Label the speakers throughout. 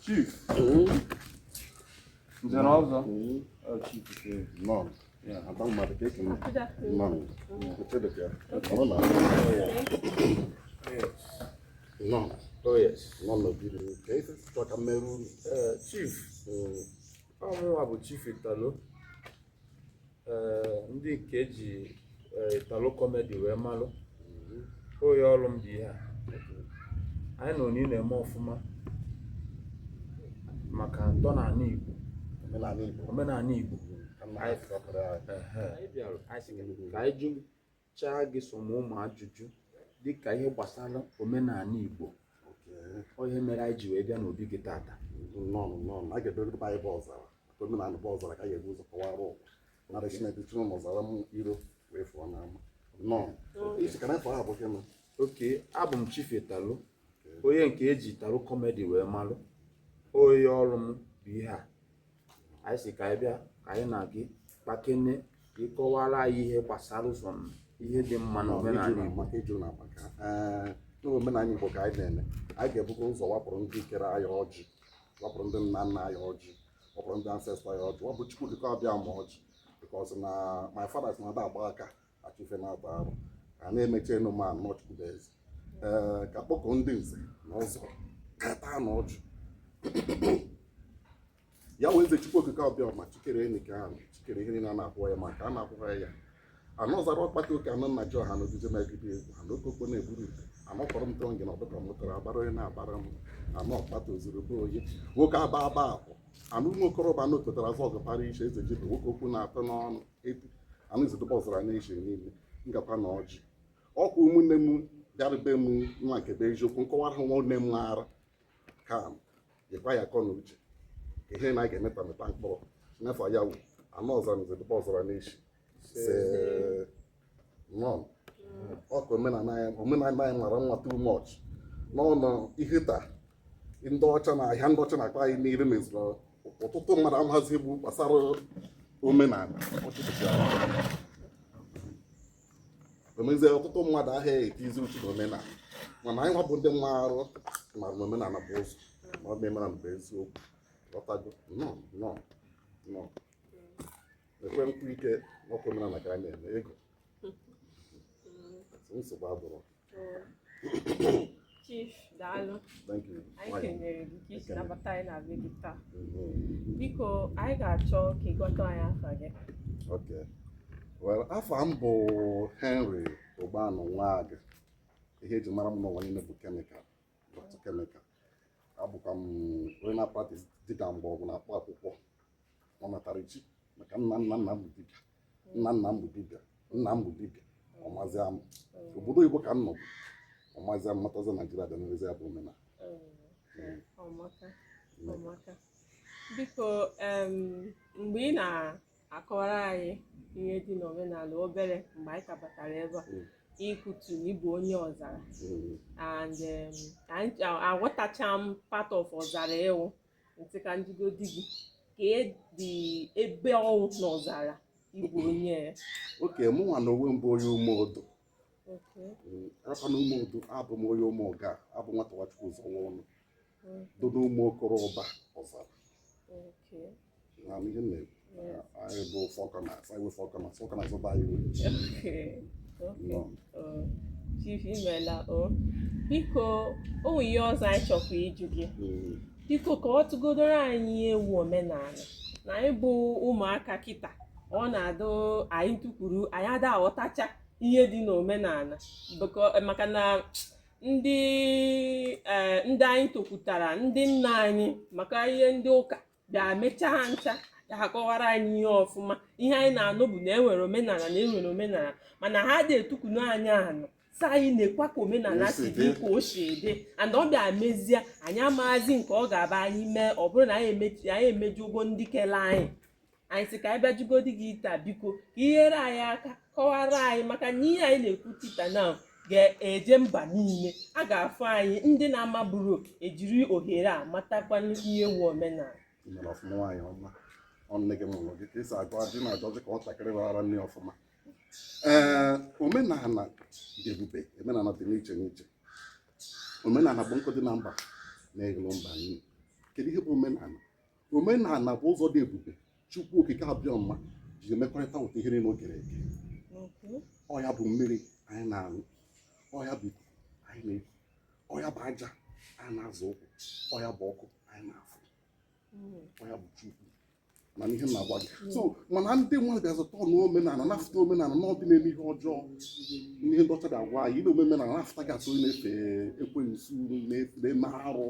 Speaker 1: Chief. Nze na ọzọ. Chief.
Speaker 2: None.
Speaker 1: Yeah.
Speaker 2: I don't matter. None. None.
Speaker 1: Oh yes.
Speaker 2: None of the cases. So Cameroon.
Speaker 1: Chief. Ọmụwa bụ Chief Italo. Ndị nke eji Italo comedy wee malụ. Oyi ọrụ m dị ihe a. Anyị nọ n'ị na-eme ọfụma maka ntọala Igbo. Omenala Igbo. Anyị bịara ka anyị jụchaa gị so ụmụ ajụjụ dịka ihe gbasara omenala Igbo. Ihe mere anyị ji wee bịa n'obi gị tata.
Speaker 2: A ga-edobe Baịbụl ọzara. Omenala bụ ọzara ka a ga-ebu ụzọ kọwara ụwa. Nara Chineke chụrụ n'ọzara m iro wee fụọ n'ama. Isi ka na-efe abụ gị.
Speaker 1: Okay, abụ m Chief Italo, onye nke eji Italo comedy wee malụ. Onye ọrụ m bụ ihe a. Anyị si ka anyị bịa ka anyị na gị kpakene ịkọwara anyị ihe gbasara ụzọ ihe dị mma na omenala Igbo.
Speaker 2: Maka ịjụ na maka n'omenala Igbo ka anyị na-eme. Anyị ga-ebugo ụzọ wapụrụ ndị kere anyị ọjị, wapụrụ ndị nna nna anyị ọjị, wapụrụ ndị ancestor anyị ọjị, wapụ Chukwu dịka ọbịa ma ọjị. Because na my fathers na-ada agba aka achụ ife na-ata arụ. A na-emechi enuman n'Ọchukwu bụ eze. Ka kpọkọ ndị nze na ụzọ ka taa na ọjị. Ya wee eze Chukwu okike ọbịa ma chikere enyi ka ahụ chikere ihe niile a na-akwụ ya maka a na-akwụghị ya. Anọzara ọkpata oke anọ nna ji ọha n'ogige megide egwu anokokpo na-eburu ite anọkọrọ m tọrọ ngị na ọdụka mụtara agbara onye na-agbara m anọ ọkpata ozuru bụ oyi nwoke aba aba akwụ anụ ụmụ okorobịa anụ okotara afọ ọgụpara iche eze jibe nwoke okwu na-atọ n'ọnụ etu anụ izodobe ọzara na-eche niile ngakwa na ọjị ọkwa ụmụnne m bịarube m nwa nke bụ eziokwu nkọwara ha nwanne m ara ka jekwa ya akọ na uche ka ihe na a ga-emeta meta mkpọrọ n'afọ ya wu anụ ọzara na izodobe ọzara na-eche ọkụ omenala anyị mara nwa too much n'ọnụ ihe taa ndị ọcha na ahịa ndị ọcha na-akpa anyị n'iru mezuru ọtụtụ mmadụ amaghịzi egwu gbasara omenala omezie ọtụtụ mmadụ ahịa etizi uchu na omenala mana anyị nwabụ ndị mmarụ mara na omenala bụ ụzọ ma ọ bụ omenala bụ eziokwu ghọtago ekwe nkwu ike ọkụ omenala ka a na-eme ego nsogbu abụrụ.
Speaker 3: Chief, daalụ.
Speaker 2: Thank you.
Speaker 3: Anyị kenyere gị ka isi nabata anyị na be gị taa. Biko, anyị ga-achọ ka ị gọta anyị afa gị.
Speaker 2: Okay. Well, afa m bụ Henry Ụbanụ Nwagị. Ihe eji mara m n'ụwa niile bụ kemikal. Dr. Chemical. Abụkwa m onye na-practice dịka mgbọrọgwụ na-akpọ akwụkwọ. Ọ natara echi maka nna m bụ dibịa. Nna m bụ dibịa. Nna m bụ dibịa. Ọmazịa m. Obodo Igbo ka m nọ. Ọmazịa m matazi Naịjirịa dị n'ezi ya bụ omenala.
Speaker 3: Ọmaka. Biko, mgbe ị na-akọwara anyị ihe dị n'omenala obere mgbe anyị kabatara ebe a ịkwutu ịbụ onye ọzara and anyị aghọtacha m part of ọzara ịwụ ntị ka njigodi gị ka dị ebe ọwụ n'ọzara ịbụ onye
Speaker 2: oke mụnwa na onwe mbụ onye umeodo akwa na umeodo abụ m onye ụmụga abụ nwata Nwachukwu ụzọ nwa ọnụ dodo ụmụ okorobịa ọzara na ihe na-ekwu anyị bụ fọkọnas anyị wee fọkọnas ụba anyị
Speaker 3: Chief imela biko o nwere ihe ọzọ anyị chọkwa ịjụ gị biko ka ọ tụgodoro anyị ewu omenala na anyị bụ ụmụaka kịta ọ na-adụ anyị tụkwuru anyị ada aghọtacha ihe dị n'omenala maka na ndị anyị tokwutara ndị nna anyị maka ihe ndị ụka bịa mechaa ha ncha akọwara anyị ihe ọfụma ihe anyị na-anụ bụ na enwere omenala mana ha dị etukunu anyị anọ sa anyị na-ekwa ka omenala si dị ka o si ede and ọ bịa mezie anyị amaghịzi nke ọ ga-aba anyị mee ọ bụrụ na anyị emeju ụgwọ ndị kele anyị si ka anyị bịa jugodi gị taa biko ka ihere anyị aka kọwara anyị maka na ihe anyị na-ekwu tita na ga-eje mba niile a ga-afụ anyị ndị na-amaburu ejiri ohere a matakwana ihe wu omenala
Speaker 2: nne gị mụrụ gị ka esi agụ adị na-ajọzi ka nwatakịrị rara nne ọfụma omenala dị ebube omenala dị n'iche n'iche omenala bụ nkụ dị na mba na-egolo mba niile kedu ihe bụ omenala? Omenala bụ ụzọ dị ebube Chukwu okike abịa mma ji emekọrịta ụtọ ihe niile o kere eke. Ọ ya bụ mmiri anyị na-aṅụ, ọ ya bụ ikuku anyị na-eku, ọ ya bụ aja anyị na-azụ ụkwụ, ọ ya bụ ọkụ anyị na-afụ, ọ ya bụ Chukwu mana ihe na-agwa gị. So mana ndị mmadụ ga-azụta ọnụ omenala na-afụta omenala na ọdị na-eme ihe ọjọọ. Ihe ndị ọcha ga-agwa anyị ile omenala na-afụta gị atụ na-efe ekwensu na-eme arụ.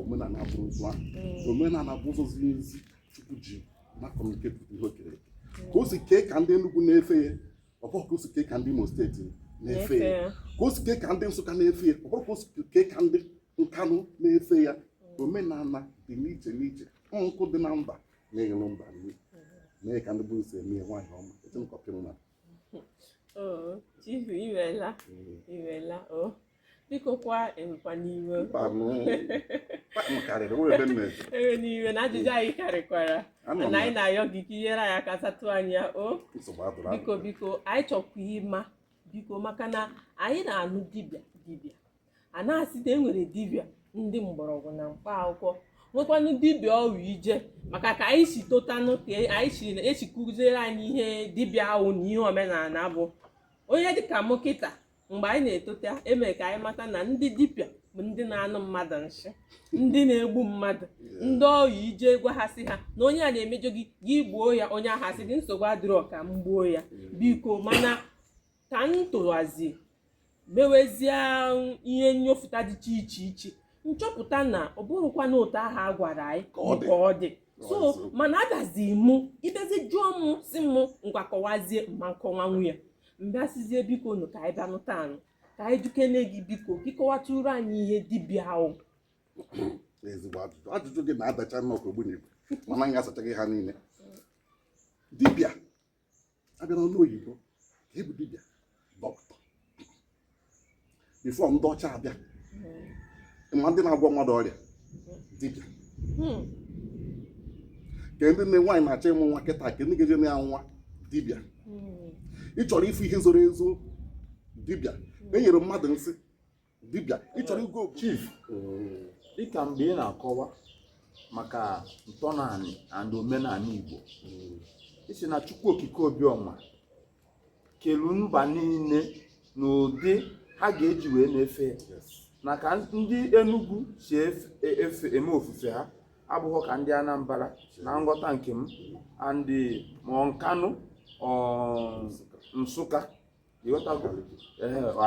Speaker 2: Omenala bụrụ ụzọ ahụ. Omenala bụ ụzọ ziri ezi Chukwu ji na-akọmuniketi ihe o kere eke. Ka o si kee ka ndị Enugu na-efe ya, ọ bụrụ ka o si kee ka ndị Imo steeti na-efe ya, ka o si kee ka ndị Nsụka na-efe ya, ọ bụrụ ka o si kee ka ndị Nkanụ na-efe ya. Omenala dị n'iche n'iche. Nkụ dị na mba na-enyere mba nri, mee ka ndị bụ isi eme nwaanyị ọma.
Speaker 3: Chief iwela biko kwa emekwa n'iwe ewe n'iwe na ajụjụ anyị karịkwara na anyị na-ayọ gị ka inyere anyị aka satụ anyị ya. Biko anyị chọkwa ịma biko maka na anyị na-anụ dibịa a na-asị na enwere dibịa ndị mgbọrọgwụ na mkpa akwụkwọ, nwekwanụ dibịa ọrụ ije maka ka anyị si totanụ ka anyị esi kụziere anyị ihe dibịa ahụ na ihe omenala bụ. Onye dịka mụ kịta mgbe anyị na-etota emere ka anyị mata na ndị dibịa bụ ndị na-anụ mmadụ nsị, ndị na-egbu mmadụ, ndị ọrụ ije gwa ha sị ha na onye a na-emejọ gị gbuo ya, onye ahụ asị gị nsogbu adịrọ ka m gbuo ya. Biko mana ka m tụwazi mewezie ihe nnyofụta dịcha iche iche nchọpụta na ọ bụrụkwa na otu ahụ a gwara anyị ka ọ dị. So mana abịazi mụ ibezi jụọ m si m ngwakọwazie mma nkọwa nwunye mbịasizie biko nụ ka anyị bịa nụta anụ ka anyị dukene gị biko kịkọwatụrụ anyị ihe dibịa ahụ.
Speaker 2: Ezigbo ajụjụ gị na-adacha nnọkọ ogbunigwe mana anyị asachaghị ha niile. Dibịa abịa n'ọnụ oyibo ka ebu dibịa dọkịta bifo ndị ọcha abịa ma ndị na-agwọ mmadụ ọrịa dibịa ka ndị nne nwaanyị na-achọ ịmụ nwa kịta ka ndị ga-eje na ya nwa dibịa. Ị chọrọ ifu ihe zoro ezo dibịa, enyere mmadụ nsị dibịa. Ị chọrọ igo
Speaker 1: Chief dịka mgbe ị na-akọwa maka ntọnanị and omenala Igbo, isi na Chukwu okike Obiọma kelu mba niile n'ụdị ha ga-eji wee na-efe na ka ndị Enugu si eme ofufe ha abụghị ka ndị Anambra na nghọta nke m andị ma Nkanụ Nsụka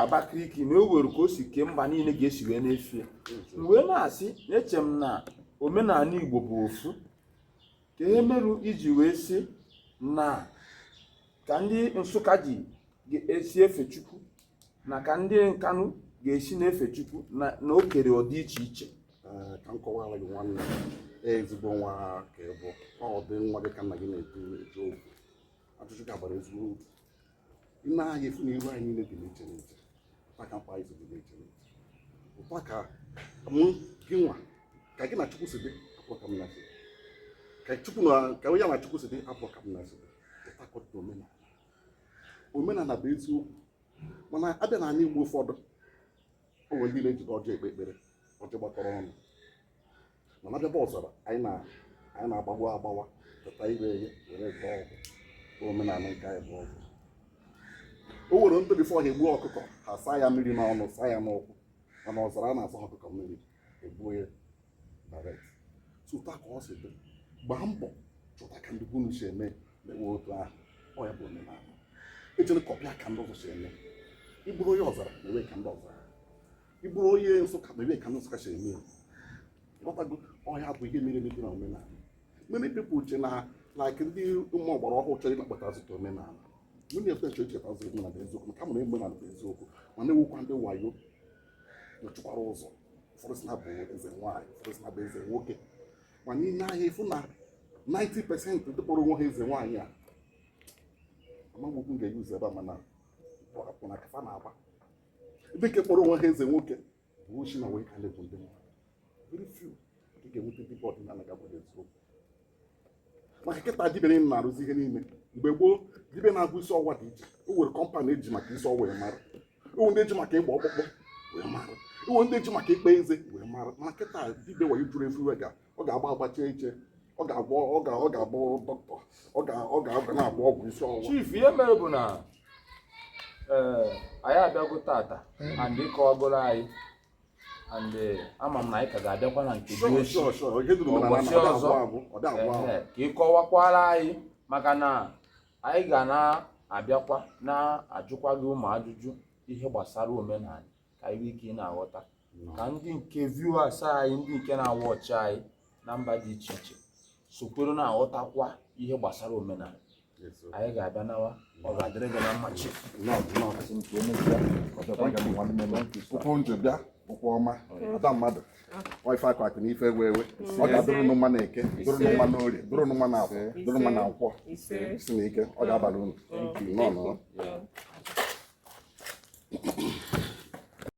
Speaker 1: Abakaliki na o were ka o si kee mba niile ga-esi wee na-efe. Mgbe na-asị na-eche m na omenala Igbo bụ ofu ka ihe merụ iji wee sị na ka ndị Nsụka ji esi efe Chukwu na ka ndị Nkanụ ga-esi na-efe Chukwu na o kere ọdị iche iche.
Speaker 2: Ka m kọwara gị nwanne ezigbo nwa ka ị bụ ọ dị nwa gị ka nna gị na-eto okwu ajụjụ gị agbara ezigbo uru. Ị na-ahịa efu na iru anyị niile dị n'iche n'iche, ụta ka mkpa anyị dị n'iche n'iche, ụta ka mụ gị nwa ka gị na Chukwu si dị apụ ka m na si ka onye na Chukwu si dị apụ ka m na si dị. Ụta ka ọdịda omenala bụ eziokwu mana abịa na anyị Igbo ụfọdụ o nwere ndị na-ejide ọjọọ ekpe ekpere ọjọọ gbakọrọ ọnụ mana abịaba ọzara anyị na-agbagbu agbawa teta ire ihe were gba ọgwụ. Omenala nke anyị bụ ọgwụ. O nwere ndị bifo ha egbuo ọkụkọ ha saa ya mmiri n'ọnụ saa ya n'ụkwụ mana ọzara a na-asa ọkụkọ mmiri egbuo ya direct. Tụta ka ọ si dị gbaa mbọ chọta ka ndị bunu si eme mewe otu ahụ. Ọ ya bụ omenala. Ejere kọpịa ka ndị ọzọ si eme. Ịbụrụ onye ọzara mewe ka ndị ọzara, ịbụrụ onye Nsụka mewe ka ndị Nsụka si eme. Ghọtago ọhịa bụ ihe mere emebi na omenala. Many people uche na like ndị ụmụ ọgbara ọhụrụ chọrọ ịkpakpata zụta omenala. Nwunye efe chọrọ icheta zụta omenala bụ eziokwu maka mụrụ omenala bụ eziokwu mana ewukwa ndị wayo nyochukwara ụzọ. Ụfọdụ sị na bụ eze nwaanyị, ụfọdụ sị na bụ eze nwoke, mana ị na-ahịa efu na 90% ndị kpọrọ onwe ha eze nwaanyị a amaghị okwu m ga-eyuzu ebe a mana apụ na kafa na-agba. Ebe nke kpọrọ onwe ha eze nwoke bụ ochi na wee ka na-egbu ndị mmadụ. Very few ị ga-enweta dibịa ọdịnala ga-agwa eziokwu maka kịta dibịa niile na-arụzi ihe niile. Mgbe gboo dibịa na-agụ isi ọwụwa dị iche, o nwere kọmpanị eji maka isi ọwụwa wee mara, o ndị eji maka ịgba ọkpụkpụ wee mara, o ndị eji maka ịkpa eze wee mara. Mana kịta dibịa wayo juru efu ga ọ ga-agba agbachi iche ọ ga-abụ dọkịta ọ ga-agba na-agba ọgwụ isi ọwụwa.
Speaker 1: Chief, ihe mere bụ na anyị abịago tata and ịkọwagoro anyị and ama m na anyị ka ga-abịakwa na nke dị echi ụbọchị ọzọ ka ịkọwakwara anyị maka na anyị ga na-abịakwa na-ajụkwa gị ụmụ ajụjụ ihe gbasara omenala ka anyị nwee ike ị na-aghọta ka ndị nke viewers anyị ndị nke na-awọchị anyị na mba dị iche iche sokwere na-aghọtakwa ihe gbasara omenala. Anyị ga-abịa nawa ọ ga-adịrị gị na mma Chief.
Speaker 2: Ụkwụ nje bịa ụkwụ ọma ada mmadụ ife akụ na ife ewe ọ ga-adụrụ nụ mma na eke dụrụ nụ mma na orie dụrụ nụ mma na afọ dụrụ mma na nkwọ si na ike ọ ga-abalị unu.